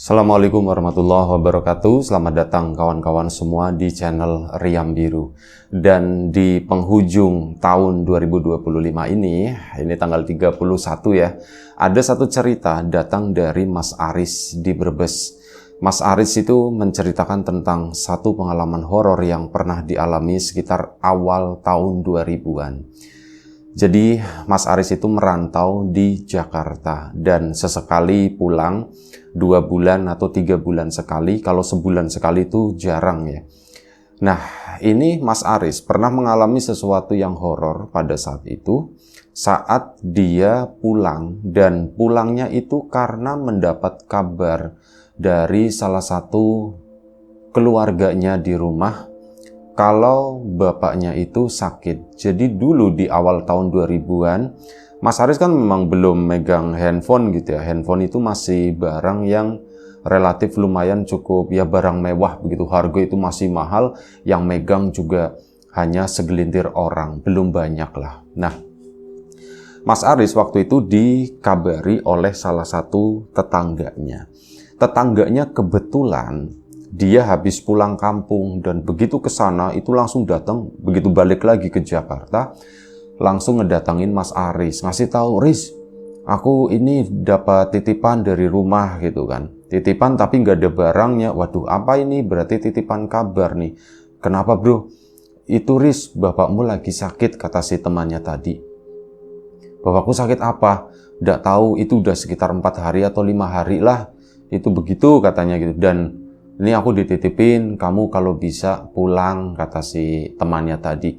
Assalamualaikum warahmatullahi wabarakatuh. Selamat datang kawan-kawan semua di channel Riam Biru. Dan di penghujung tahun 2025 ini tanggal 31 ya, ada satu cerita datang dari Mas Aris di Brebes. Mas Aris itu menceritakan tentang satu pengalaman horor yang pernah dialami sekitar awal tahun 2000-an. Jadi Mas Aris itu merantau di Jakarta dan sesekali pulang 2 bulan atau 3 bulan sekali. Kalau sebulan sekali itu jarang ya. Nah, ini Mas Aris pernah mengalami sesuatu yang horor pada saat itu, saat dia pulang, dan pulangnya itu karena mendapat kabar dari salah satu keluarganya di rumah kalau bapaknya itu sakit. Jadi dulu di awal tahun 2000-an, Mas Aris kan memang belum megang handphone gitu ya. Handphone itu masih barang yang relatif lumayan cukup ya, barang mewah begitu. Harga itu masih mahal, yang megang juga hanya segelintir orang, belum banyak lah. Nah, Mas Aris waktu itu dikabari oleh salah satu tetangganya. Tetangganya kebetulan dia habis pulang kampung dan begitu ke sana itu langsung datang, begitu balik lagi ke Jakarta langsung ngedatangin Mas Aris, ngasih tahu, "Riz, aku ini dapat titipan dari rumah," gitu kan. Titipan tapi nggak ada barangnya. Waduh, apa ini? Berarti titipan kabar nih. "Kenapa, Bro?" "Itu Riz, bapakmu lagi sakit," kata si temannya tadi. "Bapakku sakit apa?" "Nggak tahu, itu udah sekitar 4 hari atau 5 hari lah. Itu begitu," katanya gitu. "Dan ini aku dititipin, kamu kalau bisa pulang," kata si temannya tadi.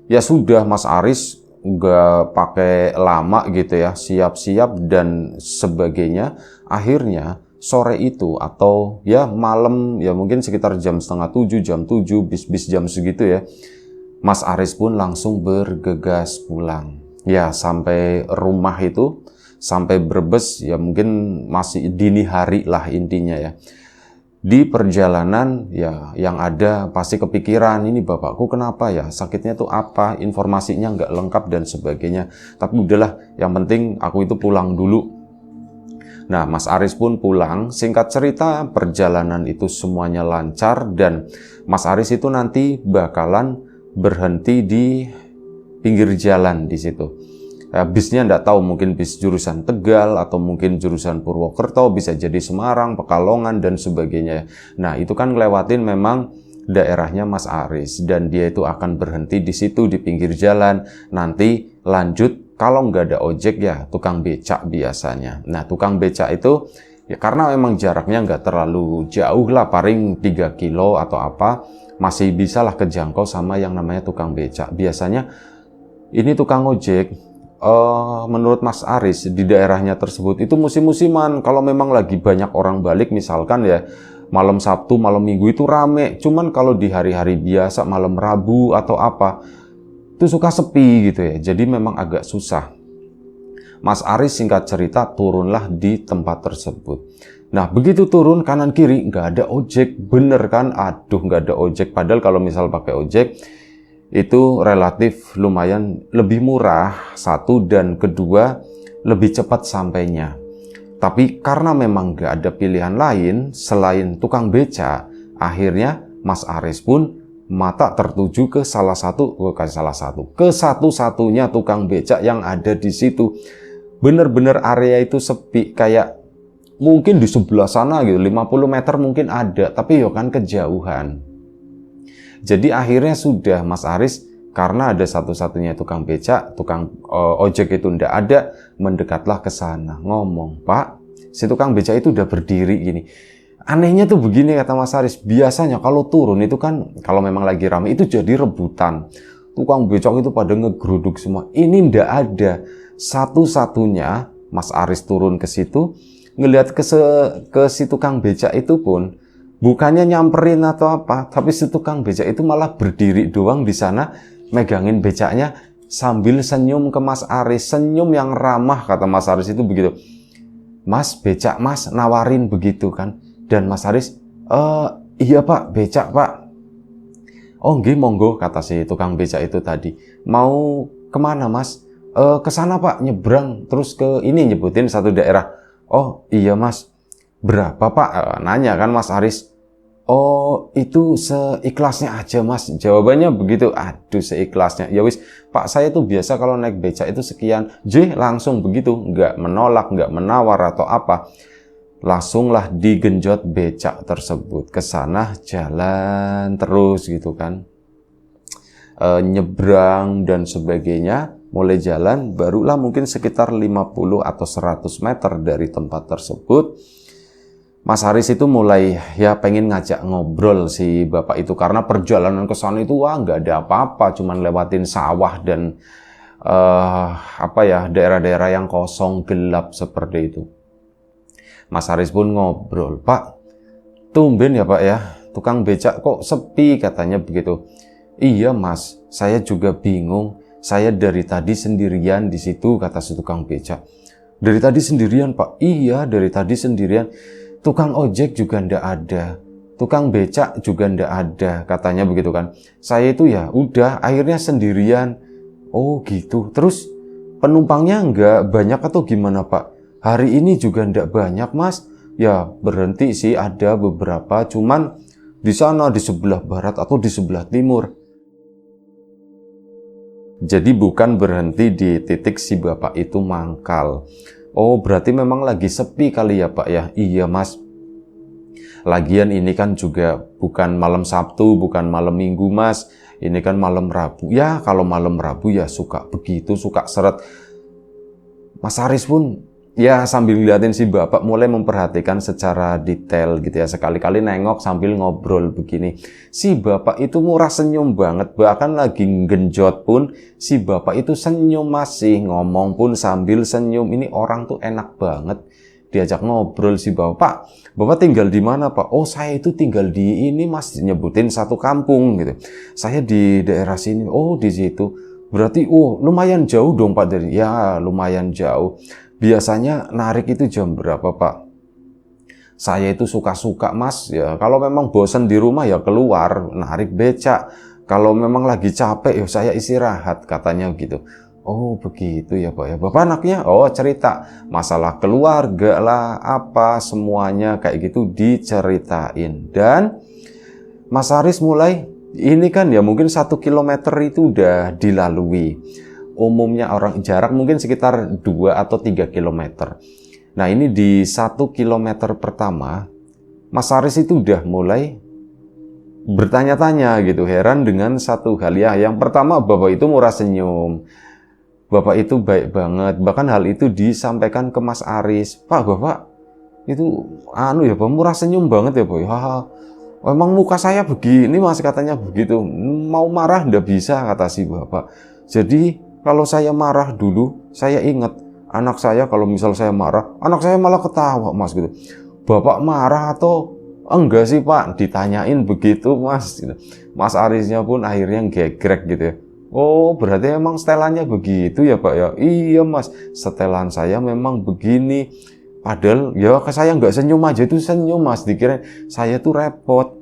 Ya sudah, Mas Aris nggak pakai lama gitu ya, siap-siap dan sebagainya. Akhirnya sore itu atau ya malam, ya mungkin sekitar jam setengah 7, jam 7, bis-bis jam segitu ya, Mas Aris pun langsung bergegas pulang. Ya sampai rumah itu, sampai Brebes ya mungkin masih dini hari lah intinya ya. Di perjalanan ya yang ada pasti kepikiran, ini bapakku kenapa ya, sakitnya tuh apa, informasinya nggak lengkap dan sebagainya. Tapi udahlah, yang penting aku itu pulang dulu. Nah, Mas Aris pun pulang. Singkat cerita, perjalanan itu semuanya lancar dan Mas Aris itu nanti bakalan berhenti di pinggir jalan di situ. Bisnya nggak tahu, mungkin bis jurusan Tegal atau mungkin jurusan Purwokerto, bisa jadi Semarang, Pekalongan dan sebagainya. Nah, itu kan ngelewatin memang daerahnya Mas Aris dan dia itu akan berhenti di situ di pinggir jalan. Nanti lanjut, kalau nggak ada ojek ya tukang becak biasanya. Nah, tukang becak itu ya karena memang jaraknya nggak terlalu jauh lah, paling 3 kilo atau apa, masih bisa lah kejangkau sama yang namanya tukang becak. Biasanya ini tukang ojek, menurut Mas Aris di daerahnya tersebut itu musim-musiman. Kalau memang lagi banyak orang balik, misalkan ya malam Sabtu, malam Minggu itu rame. Cuman kalau di hari-hari biasa, malam Rabu atau apa, itu suka sepi gitu ya. Jadi memang agak susah. Mas Aris singkat cerita turunlah di tempat tersebut. Nah, begitu turun kanan kiri nggak ada ojek, bener kan? Aduh, nggak ada ojek. Padahal kalau misal pakai ojek itu relatif lumayan lebih murah, satu, dan kedua lebih cepat sampainya. Tapi karena memang gak ada pilihan lain selain tukang beca, akhirnya Mas Aris pun mata tertuju ke ke satu-satunya tukang becak yang ada di situ. Bener-bener area itu sepi, kayak mungkin di sebelah sana gitu 50 meter mungkin ada, tapi ya kan kejauhan. Jadi akhirnya sudah, Mas Aris karena ada satu-satunya tukang becak, tukang ojek itu ndak ada, mendekatlah ke sana, ngomong, "Pak, si tukang becak itu udah berdiri gini." Anehnya tuh begini, kata Mas Aris, biasanya kalau turun itu kan, kalau memang lagi ramai itu jadi rebutan. Tukang becak itu pada ngegeruduk semua. Ini ndak ada. Satu-satunya Mas Aris turun ke situ, ngelihat ke si tukang becak itu pun bukannya nyamperin atau apa, tapi si tukang becak itu malah berdiri doang di sana, megangin becaknya sambil senyum ke Mas Aris. Senyum yang ramah, kata Mas Aris itu begitu. "Mas, becak Mas," nawarin begitu kan. Dan Mas Aris, "Iya Pak, becak Pak." "Oh nggih, monggo," kata si tukang becak itu tadi. "Mau kemana Mas?" "Ke sana Pak, nyebrang, terus ke ini," nyebutin satu daerah. "Oh iya Mas, Berapa Pak? Nanya kan Mas Aris. Oh, itu seikhlasnya aja Mas. Jawabannya begitu. Aduh, seikhlasnya. Ya wis, Pak, saya tuh biasa kalau naik becak itu sekian. Langsung begitu. Nggak menolak, nggak menawar atau apa. Langsunglah digenjot becak tersebut. Ke sana jalan terus gitu kan. Nyebrang dan sebagainya. Mulai jalan, barulah mungkin sekitar 50 atau 100 meter dari tempat tersebut. Mas Haris itu mulai ya pengen ngajak ngobrol si bapak itu, karena perjalanan ke sana itu nggak ada apa-apa, cuman lewatin sawah dan daerah-daerah yang kosong gelap seperti itu. Mas Haris pun ngobrol, Pak, tumben ya Pak ya, tukang becak kok sepi, katanya begitu. Iya Mas, saya juga bingung, saya dari tadi sendirian di situ, kata si tukang becak. Dari tadi sendirian Pak? Iya, dari tadi sendirian. Tukang ojek juga ndak ada, tukang becak juga ndak ada, katanya begitu kan. Saya itu ya udah akhirnya sendirian. Oh gitu. Terus penumpangnya nggak banyak atau gimana Pak? Hari ini juga ndak banyak Mas. Ya berhenti sih, ada beberapa, cuman di sana di sebelah barat atau di sebelah timur. Jadi bukan berhenti di titik si bapak itu mangkal. Oh, berarti memang lagi sepi kali ya Pak ya? Iya Mas. Lagian ini kan juga bukan malam Sabtu, bukan malam Minggu Mas. Ini kan malam Rabu. Ya kalau malam Rabu ya suka begitu, suka seret. Mas Haris pun ya sambil ngeliatin si bapak mulai memperhatikan secara detail gitu ya. Sekali-kali nengok sambil ngobrol begini. Si bapak itu murah senyum banget. Bahkan lagi genjot pun si bapak itu senyum masih. Ngomong pun sambil senyum. Ini orang tuh enak banget. Diajak ngobrol si bapak. Bapak tinggal di mana Pak? Oh saya itu tinggal di ini Mas. Nyebutin satu kampung gitu. Saya di daerah sini. Oh di situ. Berarti lumayan jauh dong Pak dari. Ya lumayan jauh. Biasanya narik itu jam berapa Pak? Saya itu suka-suka Mas, ya kalau memang bosan di rumah ya keluar, narik becak. Kalau memang lagi capek ya saya istirahat, katanya gitu. Oh begitu ya Pak ya. Bapak anaknya? Oh cerita, masalah keluarga lah, apa semuanya kayak gitu diceritain. Dan Mas Haris mulai, ini kan ya mungkin 1 kilometer itu udah dilalui. Umumnya orang jarak mungkin sekitar 2 atau 3 kilometer. Nah ini di 1 kilometer pertama, Mas Haris itu udah mulai bertanya-tanya gitu, heran dengan satu hal ya. Yang pertama, bapak itu murah senyum. Bapak itu baik banget, bahkan hal itu disampaikan ke Mas Haris. Pak, bapak itu ya Pak, murah senyum banget ya Pak. Emang muka saya begini Mas, katanya begitu. Mau marah ndak bisa, kata si bapak. Jadi kalau saya marah dulu, saya ingat anak saya kalau misal saya marah, anak saya malah ketawa Mas gitu. Bapak marah atau enggak sih Pak? Ditanyain begitu Mas. Mas Arisnya pun akhirnya gegrek gitu ya. Oh berarti emang setelannya begitu ya Pak ya? Iya Mas, setelan saya memang begini. Padahal ya saya nggak senyum aja itu senyum Mas. Dikira saya tuh repot.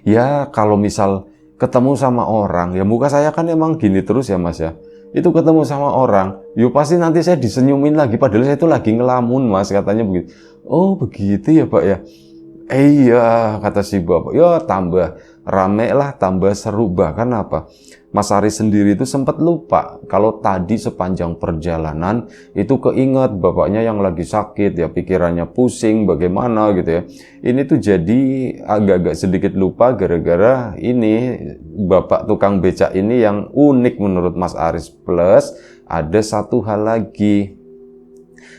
Ya kalau misal ketemu sama orang, ya muka saya kan emang gini terus ya Mas ya. Itu ketemu sama orang, yuk pasti nanti saya disenyumin lagi, padahal saya itu lagi ngelamun Mas, katanya begitu. Oh begitu ya Pak ya. Iya, kata si bapak, ya tambah rame lah, tambah seru. Bahkan apa, Mas Haris sendiri itu sempat lupa kalau tadi sepanjang perjalanan itu keinget bapaknya yang lagi sakit, ya pikirannya pusing bagaimana gitu ya. Ini tuh jadi agak-agak sedikit lupa gara-gara ini bapak tukang becak ini yang unik menurut Mas Haris. Plus ada satu hal lagi,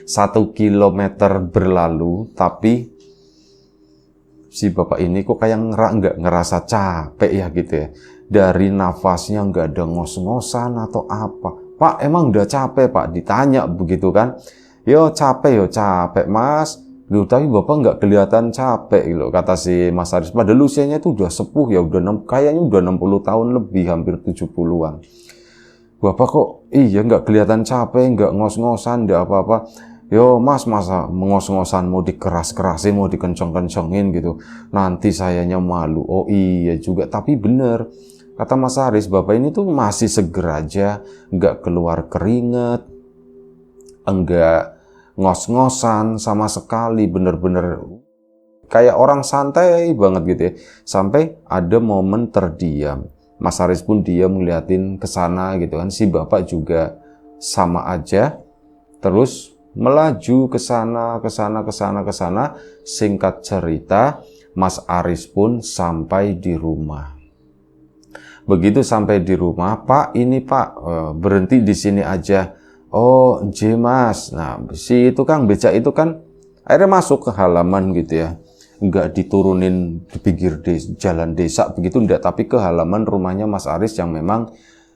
1 kilometer berlalu tapi si bapak ini kok kayak nggak ngerasa capek ya gitu ya. Dari nafasnya nggak ada ngos-ngosan atau apa. Pak emang udah capek Pak? Ditanya begitu kan. Yo capek Mas. Loh tapi bapak nggak kelihatan capek gitu, kata si Mas Haris. Padahal usianya itu udah sepuh ya, kayaknya udah 60 tahun lebih, hampir 70-an. Bapak kok iya nggak kelihatan capek, nggak ngos-ngosan, nggak apa-apa. Yo Mas, masa mengos-ngosan, mau dikeras-kerasin, mau dikenceng-kencengin gitu, nanti sayanya malu. Oh iya juga, tapi bener kata Mas Haris, bapak ini tuh masih seger aja, nggak keluar keringet, enggak ngos-ngosan sama sekali, bener-bener kayak orang santai banget gitu ya. Sampai ada momen terdiam. Mas Haris pun diam ngeliatin ke sana gitu kan. Si bapak juga sama aja, terus melaju ke sana, ke sana, ke sana, ke sana. Singkat cerita, Mas Haris pun sampai di rumah. Begitu sampai di rumah, Pak, ini Pak, berhenti di sini aja. Oh, J Mas. Nah, si tukang becak itu kan akhirnya masuk ke halaman gitu ya. Enggak diturunin di pinggir jalan desa begitu enggak, tapi ke halaman rumahnya Mas Haris yang memang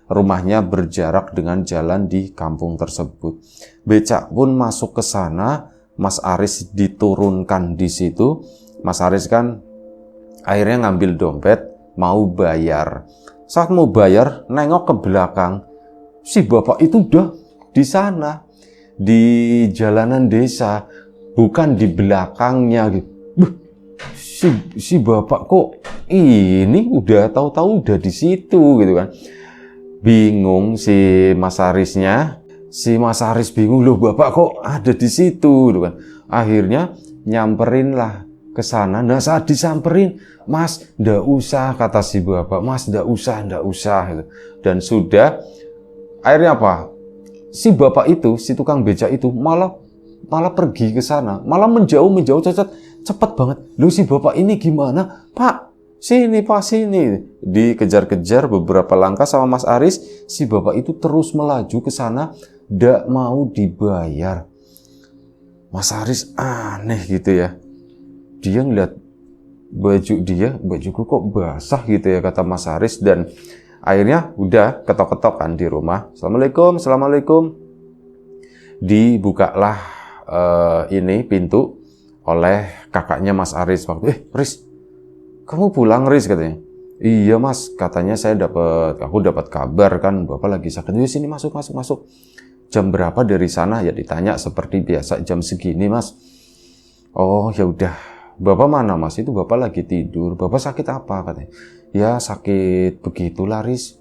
rumahnya berjarak dengan jalan di kampung tersebut. Becak pun masuk ke sana, Mas Haris diturunkan di situ. Mas Haris kan akhirnya ngambil dompet, mau bayar. Saat mau bayar, nengok ke belakang, si bapak itu udah di sana, di jalanan desa, bukan di belakangnya. Si bapak kok ini udah tahu-tahu udah di situ gitu kan. Bingung si Mas Harisnya, si Mas Haris bingung, loh bapak kok ada di situ gitu kan. Akhirnya nyamperin lah ke sana. Nah saat disamperin, Mas ndak usah, kata si bapak, Mas ndak usah gitu. Dan sudah, akhirnya apa? Si bapak itu, si tukang becak itu malah pergi ke sana, malah menjauh cepet banget. Lu si bapak ini gimana? Pak, sini Pak, sini. Dikejar-kejar beberapa langkah sama Mas Haris, si bapak itu terus melaju ke sana, ndak mau dibayar. Mas Haris aneh gitu ya. Dia ngeliat bajuku kok basah gitu ya, kata Mas Haris. Dan akhirnya udah ketok-ketok kan di rumah. Assalamualaikum. Dibukalah ini pintu oleh kakaknya Mas Haris. Riz, kamu pulang Riz, katanya. Iya Mas, katanya aku dapat kabar kan bapak lagi sakit. Yuk sini masuk. Jam berapa dari sana? Ya ditanya seperti biasa, jam segini Mas. Oh ya udah. Bapak mana Mas? Itu bapak lagi tidur. Bapak sakit apa, katanya? Ya sakit begitulah Riz.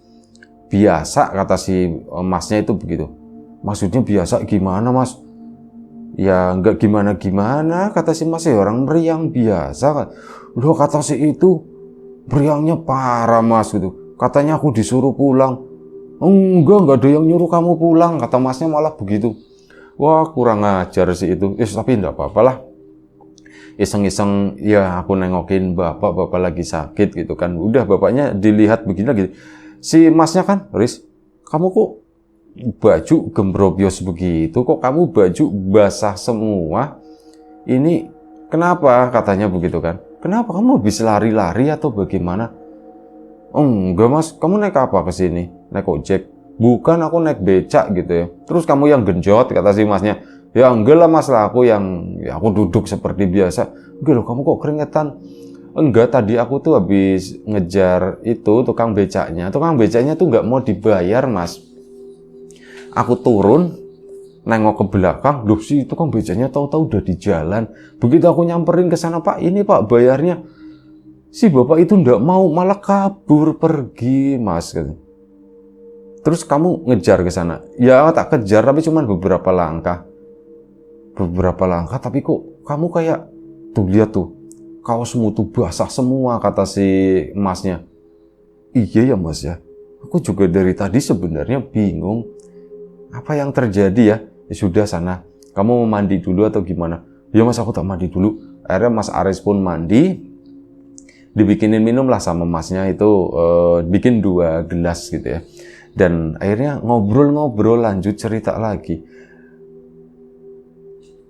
Biasa, kata si masnya itu begitu. Maksudnya biasa gimana Mas? Ya enggak gimana-gimana, kata si Mas, ya orang meriang biasa. Loh, kata si itu, meriangnya parah Mas gitu. Katanya aku disuruh pulang. Enggak ada yang nyuruh kamu pulang, kata Masnya malah begitu. Wah, kurang ajar sih itu. Tapi enggak apa-apa lah. Iseng-iseng ya aku nengokin bapak lagi sakit gitu kan. Udah bapaknya dilihat begini lagi. Si Masnya kan, Riz, kamu kok baju gembrobyos begitu, kok kamu baju basah semua, ini kenapa, katanya begitu kan. Kenapa, kamu habis lari-lari atau bagaimana? Enggak Mas, kamu naik apa ke sini? Naik ojek? Bukan, aku naik becak gitu ya. Terus kamu yang genjot, kata si Masnya. Ya enggak lah Mas, lah aku aku duduk seperti biasa. Enggak loh, kamu kok keringetan? Enggak, tadi aku tuh habis ngejar itu tukang becaknya. Tukang becaknya tuh nggak mau dibayar Mas. Aku turun, nengok ke belakang, loh si tukang becaknya tahu-tahu udah di jalan. Begitu aku nyamperin ke sana, Pak, ini Pak bayarnya. Si bapak itu nggak mau, malah kabur pergi Mas. Terus kamu ngejar ke sana? Ya tak kejar, tapi cuma beberapa langkah, tapi kok kamu kayak tuh, lihat tuh, kaosmu tuh basah semua, kata si Masnya. Iya ya Mas ya, aku juga dari tadi sebenarnya bingung apa yang terjadi ya. Ya sudah, sana kamu mau mandi dulu atau gimana? Ya Mas, aku tak mandi dulu. Akhirnya Mas Haris pun mandi, dibikinin minum lah sama Masnya itu, bikin 2 gelas gitu ya. Dan akhirnya ngobrol-ngobrol, lanjut cerita lagi.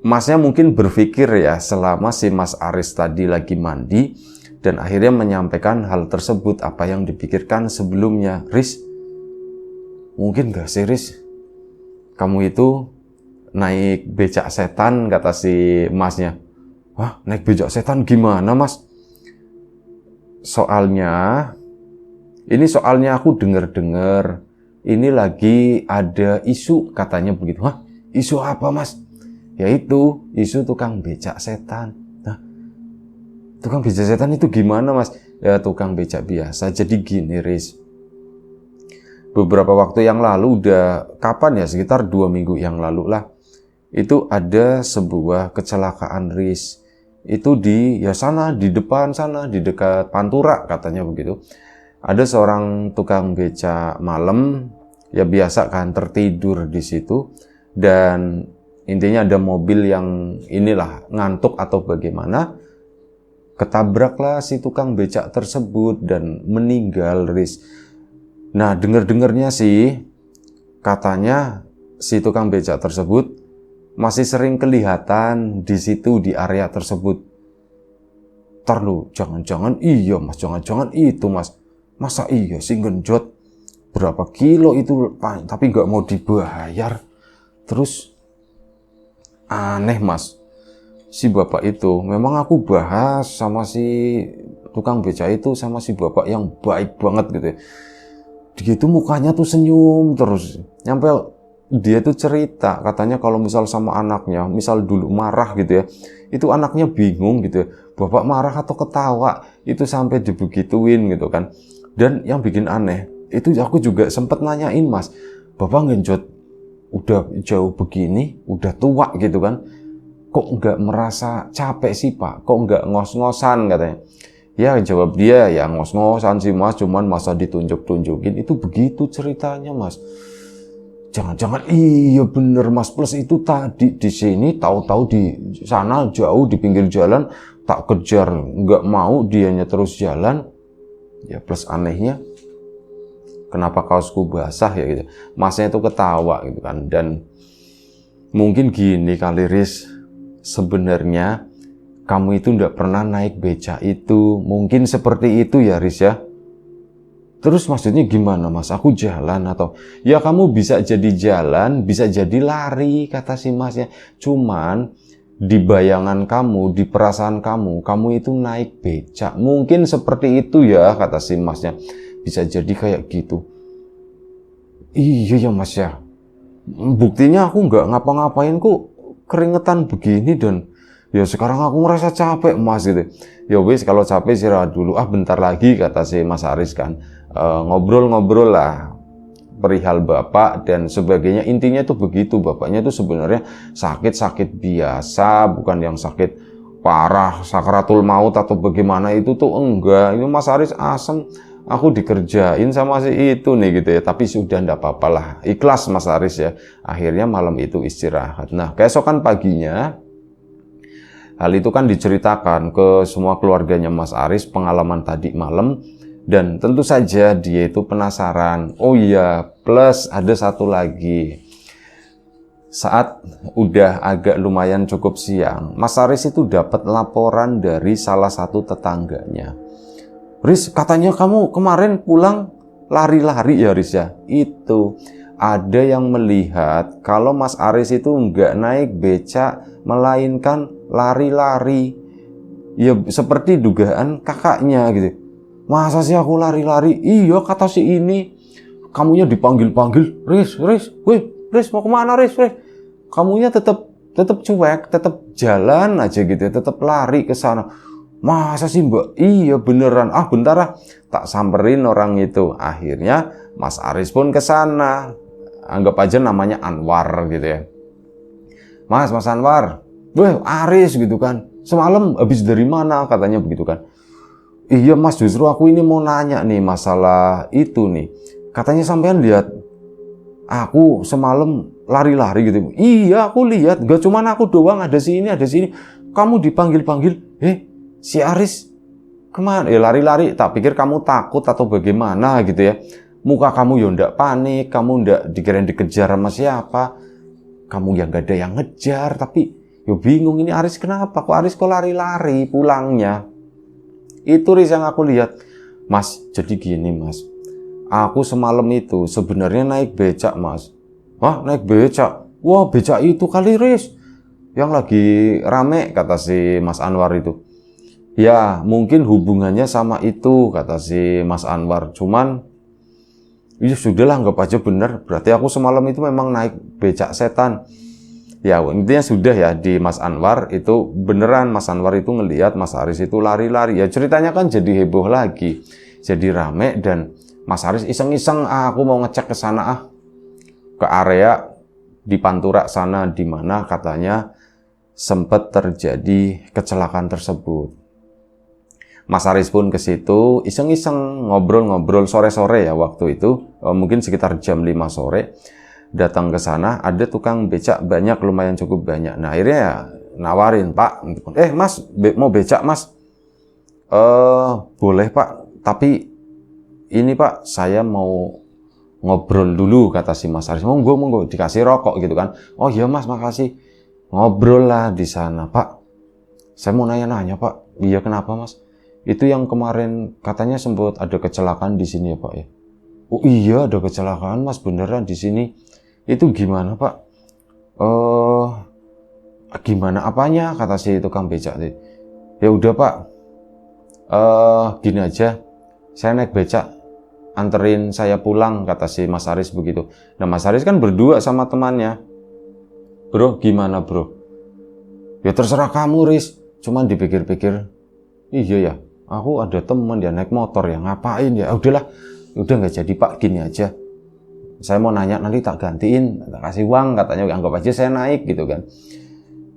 Masnya mungkin berpikir ya, selama si Mas Haris tadi lagi mandi, dan akhirnya menyampaikan hal tersebut, apa yang dipikirkan sebelumnya. Riz, mungkin gak sih Riz, kamu itu naik becak setan, kata si Masnya. Wah, naik becak setan gimana Mas? Soalnya aku dengar-dengar ini lagi ada isu, katanya begitu. Hah, isu apa Mas? Yaitu isu tukang becak setan. Nah, tukang becak setan itu gimana Mas? Ya tukang becak biasa. Jadi gini Riz, beberapa waktu yang lalu, udah kapan ya, sekitar 2 minggu yang lalu lah, itu ada sebuah kecelakaan, Riz. Itu di sana, di depan sana, di dekat Pantura katanya begitu. Ada seorang tukang beca malam, ya biasa kan, tertidur di situ, dan intinya ada mobil yang inilah ngantuk atau bagaimana, ketabraklah si tukang becak tersebut dan meninggal, Riz. Nah, dengar-dengarnya sih katanya si tukang becak tersebut masih sering kelihatan di situ, di area tersebut. Lu, jangan-jangan iya mas, jangan-jangan itu mas. Masa iya sih genjot berapa kilo itu tapi nggak mau dibayar. Terus aneh mas, si bapak itu memang aku bahas sama si tukang beca itu, sama si bapak yang baik banget gitu ya. Dia tuh mukanya tuh senyum terus. Nyampe dia tuh cerita katanya kalau misal sama anaknya, misal dulu marah gitu ya, itu anaknya bingung gitu ya, bapak marah atau ketawa, itu sampai dibegituin gitu kan. Dan yang bikin aneh, itu aku juga sempet nanyain mas, bapak genjot udah jauh begini, udah tua gitu kan, kok nggak merasa capek sih pak, kok nggak ngos-ngosan katanya. Ya jawab dia, ya ngos-ngosan sih mas, cuman masa ditunjuk-tunjukin, itu begitu ceritanya mas. Jangan-jangan iya bener mas, plus itu tadi di sini, tahu-tahu di sana jauh di pinggir jalan, tak kejar, nggak mau, dianya terus jalan. Ya plus anehnya, kenapa kaosku basah ya gitu. Masnya itu ketawa gitu kan. Dan mungkin gini kali Riz, sebenarnya kamu itu nggak pernah naik beca itu. Mungkin seperti itu ya Riz ya. Terus maksudnya gimana mas? Aku jalan atau? Ya kamu bisa jadi jalan, bisa jadi lari kata si masnya. Cuman di bayangan kamu, di perasaan kamu, kamu itu naik becak. Mungkin seperti itu ya kata si masnya. Bisa jadi kayak gitu. Iya ya mas ya. Buktinya aku nggak ngapa-ngapain kok keringetan begini, dan ya sekarang aku ngerasa capek mas gitu. Ya wis kalau capek istirahat dulu. Bentar lagi kata si Mas Aris kan. Ngobrol-ngobrol lah perihal bapak dan sebagainya. Intinya tuh begitu, bapaknya tuh sebenarnya sakit-sakit biasa, bukan yang sakit parah sakaratul maut atau bagaimana, itu tuh enggak. Ini Mas Aris asem, aku dikerjain sama si itu nih gitu ya, tapi sudah ndak apa-apa lah, ikhlas Mas Aris ya. Akhirnya malam itu istirahat. Nah keesokan paginya hal itu kan diceritakan ke semua keluarganya Mas Aris, pengalaman tadi malam. Dan tentu saja dia itu penasaran. Oh iya, plus ada satu lagi. Saat udah agak lumayan cukup siang, Mas Aris itu dapat laporan dari salah satu tetangganya. Riz, katanya kamu kemarin pulang lari-lari ya Riz ya? Itu ada yang melihat kalau Mas Aris itu nggak naik becak, melainkan lari-lari. Ya seperti dugaan kakaknya gitu. Masa sih aku lari-lari? Iya kata si ini. Kamunya dipanggil-panggil. Riz, mau kemana Riz? Kamunya tetap cuek, tetap jalan aja gitu ya, tetap lari ke sana. Masa sih mbak? Iya beneran. Bentar tak samperin orang itu. Akhirnya Mas Aris pun ke sana. Anggap aja namanya Anwar gitu ya. Mas Anwar. Weh Aris gitu kan. Semalam habis dari mana katanya begitu kan. Iya mas, justru aku ini mau nanya nih masalah itu nih. Katanya sampean lihat aku semalam lari-lari gitu. Iya aku lihat, gak cuman aku doang, ada sini. Kamu dipanggil-panggil, si Aris kemana? Lari-lari, tak pikir kamu takut atau bagaimana gitu ya. Muka kamu ya ndak panik, kamu ndak dikirain dikejar sama siapa. Kamu yang gak ada yang ngejar, tapi yo bingung ini Aris kenapa? Kok Aris kok lari-lari pulangnya? Itu Riz yang aku lihat. Mas, jadi gini mas, aku semalam itu sebenarnya naik becak mas. Naik becak? Wah becak itu kali Riz yang lagi rame kata si Mas Anwar itu. Ya mungkin hubungannya sama itu kata si Mas Anwar. Cuman ya sudahlah, anggap aja bener. Berarti aku semalam itu memang naik becak setan. Ya intinya sudah ya, di Mas Anwar itu beneran Mas Anwar itu ngelihat Mas Aris itu lari-lari. Ya ceritanya kan jadi heboh lagi, jadi rame, dan Mas Aris iseng-iseng aku mau ngecek ke sana ke area di Pantura sana, di mana katanya sempat terjadi kecelakaan tersebut. Mas Aris pun ke situ, iseng-iseng ngobrol-ngobrol sore-sore ya waktu itu, mungkin sekitar jam 5 sore, datang ke sana, ada tukang becak banyak, lumayan cukup banyak. Nah akhirnya ya nawarin, Pak, Mas, mau becak Mas? Boleh Pak, tapi ini Pak, saya mau ngobrol dulu, kata si Mas Aris. Monggo, dikasih rokok gitu kan. Oh iya Mas, makasih. Ngobrol lah di sana, Pak. Saya mau nanya-nanya Pak. Iya kenapa Mas? Itu yang kemarin katanya sempat ada kecelakaan di sini ya Pak ya. Oh iya ada kecelakaan Mas, beneran di sini. Itu gimana Pak? Gimana apanya? Kata si tukang becak. Ya udah Pak. Gini aja. Saya naik becak, anterin saya pulang, kata si Mas Aris begitu. Nah Mas Aris kan berdua sama temannya. Bro, gimana bro? Ya terserah kamu Riz. Cuman dipikir-pikir, iya ya, aku ada temen dia naik motor ya, ngapain ya? Udahlah, udah nggak jadi Pak, gini aja. Saya mau nanya, nanti tak gantiin, tak kasih uang, katanya anggap aja saya naik gitu kan.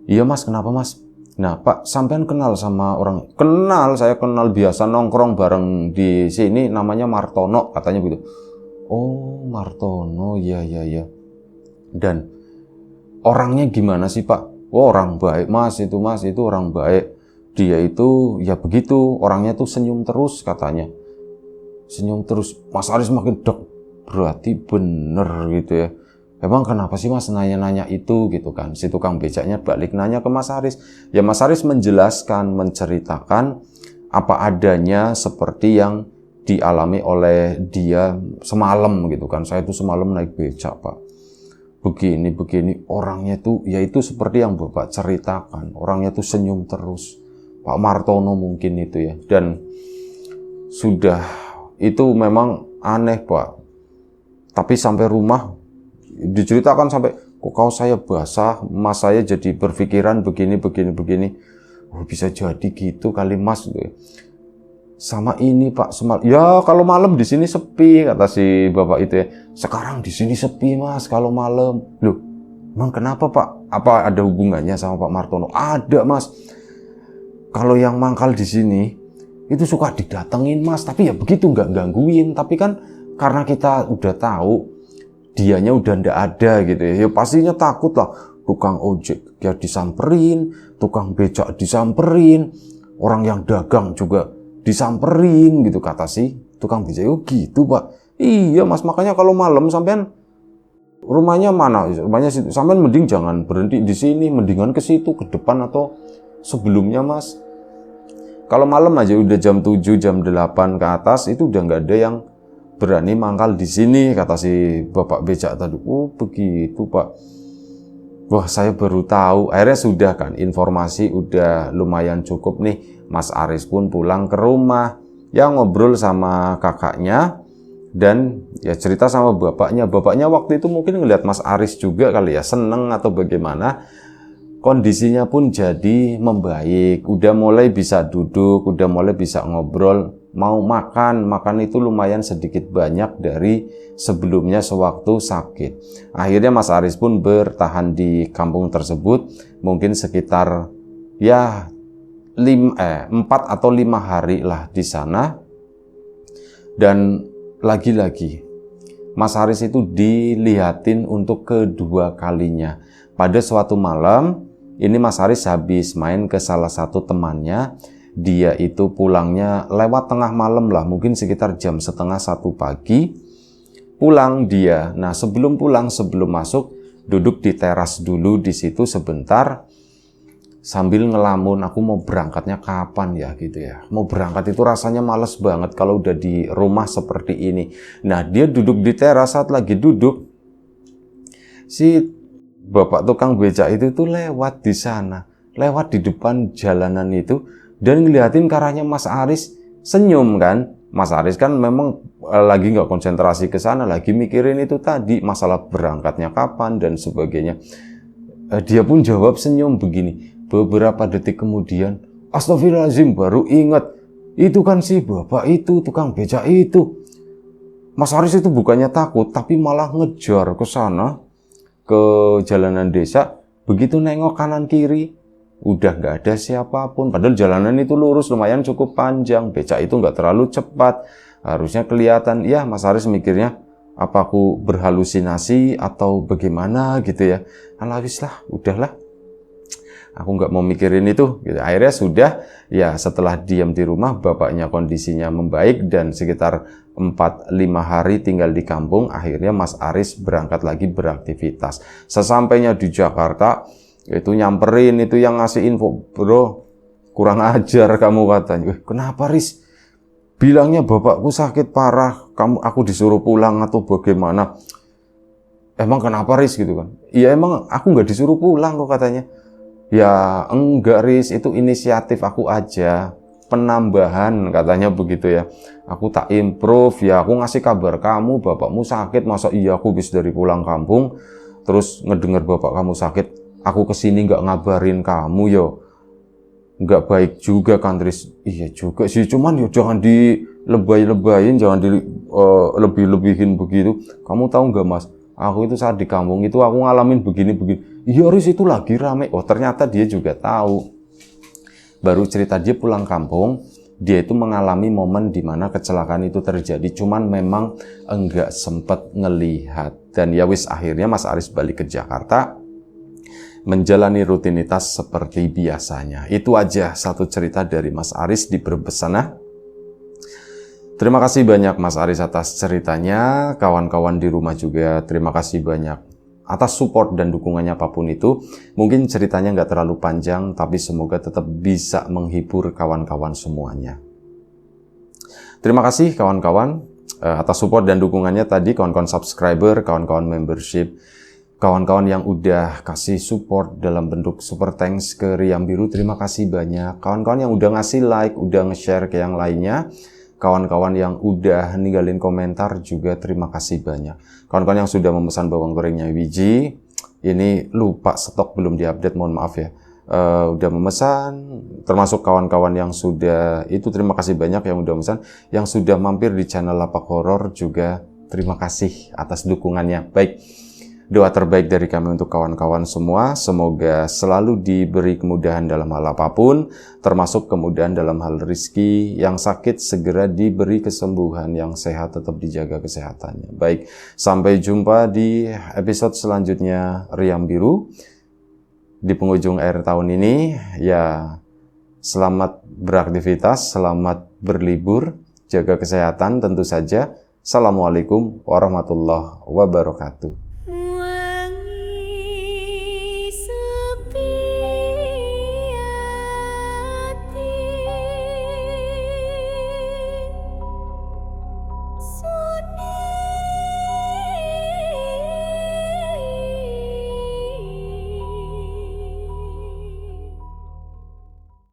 Iya Mas, kenapa Mas? Nah Pak, sampean kenal sama orang? Kenal, saya kenal, biasa nongkrong bareng di sini, namanya Martono, katanya gitu. Oh Martono, iya. Dan orangnya gimana sih Pak? Oh orang baik Mas, itu orang baik. Dia itu ya begitu, orangnya tuh senyum terus katanya. Senyum terus. Mas Aris makin dek, berarti bener gitu ya. Emang kenapa sih Mas nanya-nanya itu gitu kan? Si tukang becaknya balik nanya ke Mas Aris. Ya Mas Aris menjelaskan, menceritakan apa adanya seperti yang dialami oleh dia semalam gitu kan. Saya itu semalam naik becak Pak. Begini, orangnya tuh, yaitu seperti yang Bapak ceritakan. Orangnya tuh senyum terus. Pak Martono mungkin itu ya. Dan sudah, itu memang aneh Pak. Tapi sampai rumah, diceritakan sampai, kok kaos saya basah, Mas saya jadi berpikiran begini. Oh bisa jadi gitu kali Mas. Sama ini Pak, ya kalau malam di sini sepi, kata si bapak itu ya. Sekarang di sini sepi Mas kalau malam. Loh, emang kenapa Pak? Apa ada hubungannya sama Pak Martono? Ada Mas. Kalau yang mangkal di sini itu suka didatengin Mas, tapi ya begitu nggak gangguin. Tapi kan karena kita udah tahu dianya udah ndak ada gitu ya. Ya pastinya takut lah. Tukang ojek ya disamperin, tukang becak disamperin, orang yang dagang juga disamperin gitu, kata si tukang becak. Oh gitu Pak. Iya Mas, makanya kalau malam sampean rumahnya mana? Rumahnya situ. Sampean mending jangan berhenti di sini, mendingan ke situ, ke depan atau sebelumnya Mas. Kalau malam aja udah jam 7, jam 8 ke atas itu udah nggak ada yang berani mangkal di sini, kata si bapak becak tadi. Oh begitu Pak. Wah saya baru tahu. Akhirnya sudah kan, informasi udah lumayan cukup nih. Mas Aris pun pulang ke rumah, ya ngobrol sama kakaknya dan ya cerita sama bapaknya. Bapaknya waktu itu mungkin ngeliat Mas Aris juga kali ya, seneng atau bagaimana. Kondisinya pun jadi membaik, udah mulai bisa duduk, udah mulai bisa ngobrol, mau makan itu lumayan sedikit banyak dari sebelumnya sewaktu sakit. Akhirnya Mas Aris pun bertahan di kampung tersebut, mungkin sekitar ya 4 atau 5 hari lah di sana. Dan lagi-lagi Mas Aris itu dilihatin untuk kedua kalinya. Pada suatu malam, ini Mas Aris habis main ke salah satu temannya. Dia itu pulangnya lewat tengah malam lah, mungkin sekitar jam 12:30 pagi. Pulang dia. Nah sebelum pulang, sebelum masuk, duduk di teras dulu di situ sebentar. Sambil ngelamun, aku mau berangkatnya kapan ya gitu ya. Mau berangkat itu rasanya males banget kalau udah di rumah seperti ini. Nah dia duduk di teras, saat lagi duduk, si bapak tukang becak itu tuh lewat di sana. Lewat di depan jalanan itu. Dan ngeliatin ke arahnya Mas Aris, senyum kan. Mas Aris kan memang lagi nggak konsentrasi ke sana, lagi mikirin itu tadi, masalah berangkatnya kapan dan sebagainya. Dia pun jawab senyum begini. Beberapa detik kemudian, astagfirullahaladzim, baru ingat, itu kan si bapak itu, tukang becak itu. Mas Aris itu bukannya takut, tapi malah ngejar ke sana. ke jalanan desa, begitu nengok kanan kiri, udah nggak ada siapapun. Padahal jalanan itu lurus, lumayan cukup panjang, becak itu nggak terlalu cepat, harusnya kelihatan. Ya, Mas Aris mikirnya, apa aku berhalusinasi atau bagaimana gitu ya. Alawis lah, udahlah. Aku nggak mau mikirin itu. Gitu. Akhirnya sudah, ya setelah diam di rumah, bapaknya kondisinya membaik dan sekitar 4-5 hari tinggal di kampung, akhirnya Mas Aris berangkat lagi beraktivitas. Sesampainya di Jakarta, itu nyamperin, itu yang ngasih info, bro, kurang ajar kamu katanya. Kenapa Riz? Bilangnya bapakku sakit parah, aku disuruh pulang atau bagaimana? Emang kenapa Riz gitu kan? Iya emang aku nggak disuruh pulang kok katanya. Ya enggak Riz, itu inisiatif aku aja, penambahan katanya begitu ya. Aku tak improve ya, aku ngasih kabar kamu bapakmu sakit, masa iya aku bis dari pulang kampung terus ngedengar bapak kamu sakit, aku kesini nggak ngabarin kamu yo. Nggak baik juga kan Riz. Iya juga sih, cuman yo jangan dilebay-lebayin, jangan lebih-lebihin begitu. Kamu tahu nggak Mas, aku itu saat di kampung itu aku ngalamin begini-begini. Iya Riz, itu lagi rame. Oh ternyata dia juga tahu. Baru cerita dia pulang kampung, dia itu mengalami momen di mana kecelakaan itu terjadi. Cuman memang enggak sempat ngelihat. Dan ya wis akhirnya Mas Aris balik ke Jakarta, menjalani rutinitas seperti biasanya. Itu aja satu cerita dari Mas Aris di Brebes sana. Terima kasih banyak Mas Aris atas ceritanya. Kawan-kawan di rumah juga terima kasih banyak atas support dan dukungannya apapun itu. Mungkin ceritanya nggak terlalu panjang, tapi semoga tetap bisa menghibur kawan-kawan semuanya. Terima kasih kawan-kawan atas support dan dukungannya tadi, kawan-kawan subscriber, kawan-kawan membership, kawan-kawan yang udah kasih support dalam bentuk super thanks ke Riam Biru, terima kasih banyak. Kawan-kawan yang udah ngasih like, udah nge-share ke yang lainnya, kawan-kawan yang udah ninggalin komentar juga terima kasih banyak. Kawan-kawan yang sudah memesan bawang gorengnya Wiji, ini lupa stok belum diupdate, mohon maaf ya. Udah memesan, termasuk kawan-kawan yang sudah, itu terima kasih banyak yang udah memesan, yang sudah mampir di channel Lapak Horor juga terima kasih atas dukungannya. Baik, doa terbaik dari kami untuk kawan-kawan semua, semoga selalu diberi kemudahan dalam hal apapun, termasuk kemudahan dalam hal rizki, yang sakit segera diberi kesembuhan, yang sehat tetap dijaga kesehatannya. Baik, sampai jumpa di episode selanjutnya Riam Biru. Di penghujung akhir tahun ini, ya selamat beraktivitas, selamat berlibur, jaga kesehatan tentu saja. Assalamualaikum warahmatullahi wabarakatuh.